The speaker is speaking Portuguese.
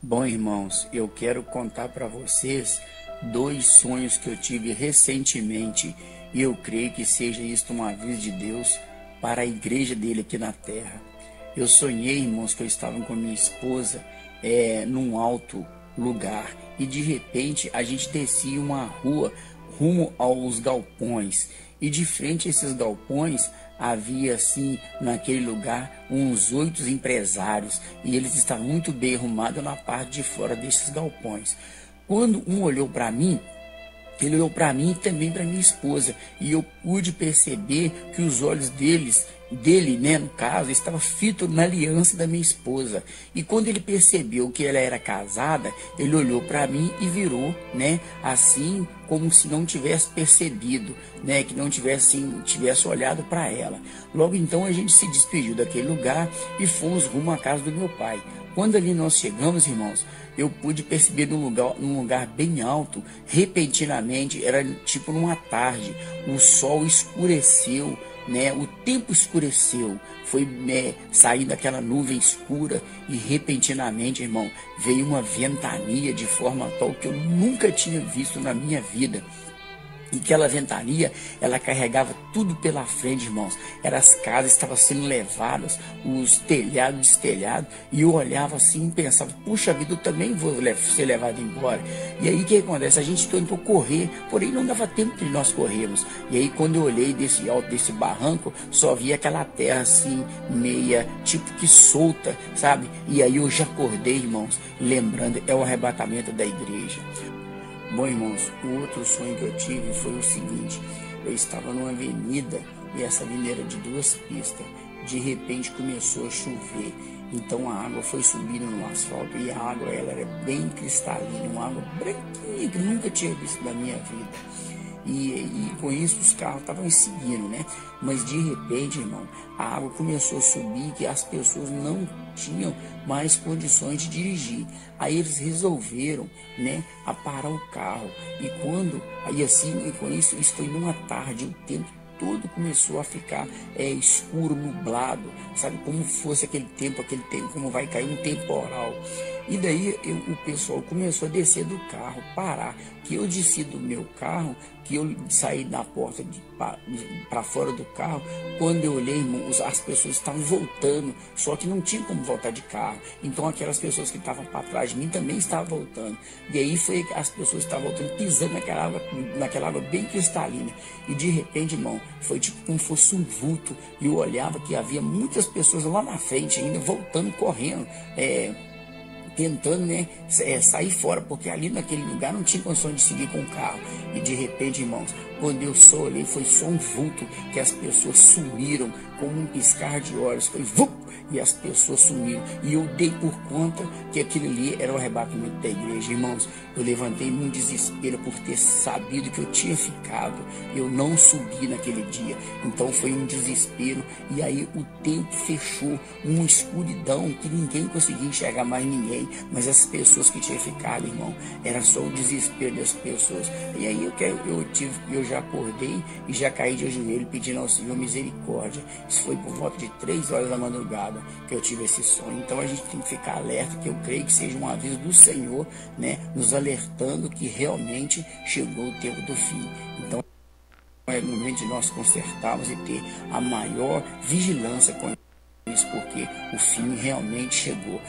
Bom, irmãos, eu quero contar para vocês dois sonhos que eu tive recentemente e eu creio que seja isto um aviso de Deus para a igreja dele aqui na terra. Eu sonhei, irmãos, que eu estava com minha esposa num alto lugar e de repente a gente descia uma rua rumo aos galpões e de frente a esses galpões havia assim naquele lugar uns 8 empresários e eles estavam muito bem arrumados na parte de fora desses galpões. Quando um olhou para mim, ele olhou para mim e também para minha esposa, e eu pude perceber que os olhos dele, né, no caso, estavam fitos na aliança da minha esposa. E quando ele percebeu que ela era casada, ele olhou para mim e virou, né, assim como se não tivesse percebido, né, que não tivesse olhado para ela. Logo então a gente se despediu daquele lugar e fomos rumo à casa do meu pai. Quando ali nós chegamos, irmãos, eu pude perceber num lugar bem alto, repentinamente, era tipo numa tarde, o sol escureceu, né? O tempo escureceu, foi saindo aquela nuvem escura e repentinamente, irmão, veio uma ventania de forma tal que eu nunca tinha visto na minha vida. E aquela ventania, ela carregava tudo pela frente, irmãos. As casas estavam sendo levadas, os telhados destelhados. E eu olhava assim e pensava, puxa vida, eu também vou ser levado embora. E aí o que acontece? A gente tentou correr, porém não dava tempo de nós corrermos. E aí quando eu olhei desse alto, desse barranco, só via aquela terra assim, meia, tipo que solta, sabe? E aí eu já acordei, irmãos, lembrando, é o arrebatamento da igreja. Bom, irmãos, o outro sonho que eu tive foi o seguinte: eu estava numa avenida e essa avenida era de 2 pistas. De repente começou a chover, então a água foi subindo no asfalto e a água ela era bem cristalina, uma água branquinha que nunca tinha visto na minha vida. E com isso os carros estavam seguindo, né? Mas de repente, irmão, a água começou a subir que as pessoas não tinham mais condições de dirigir. Aí eles resolveram, né, a parar o carro. Aí assim, e com isso foi numa tarde, o tempo todo começou a ficar escuro, nublado, sabe, como fosse aquele tempo, como vai cair um temporal. E daí o pessoal começou a descer do carro, parar, que eu desci do meu carro, que eu saí da porta para fora do carro. Quando eu olhei, irmão, as pessoas estavam voltando, só que não tinha como voltar de carro. Então aquelas pessoas que estavam para trás de mim também estavam voltando. E aí foi as pessoas estavam voltando, pisando naquela água bem cristalina. E de repente, irmão, foi tipo como fosse um vulto. E eu olhava que havia muitas pessoas lá na frente ainda voltando, correndo, tentando, né, sair fora, porque ali naquele lugar não tinha condição de seguir com o carro. E de repente, irmãos, quando eu só olhei, foi só um vulto, que as pessoas sumiram como um piscar de olhos, foi vup, e as pessoas sumiram. E eu dei por conta que aquilo ali era o arrebatamento da igreja. Irmãos, eu levantei num desespero por ter sabido que eu tinha ficado, eu não subi naquele dia. Então foi um desespero, e aí o tempo fechou, uma escuridão que ninguém conseguia enxergar mais ninguém. Mas as pessoas que tinham ficado, irmão, era só o desespero das pessoas. E aí eu já acordei e já caí de joelho pedindo ao Senhor misericórdia. Isso foi por volta de 3 horas da madrugada que eu tive esse sonho. Então a gente tem que ficar alerta, que eu creio que seja um aviso do Senhor, né, nos alertando que realmente chegou o tempo do fim. Então é o momento de nós consertarmos e ter a maior vigilância com isso, porque o fim realmente chegou.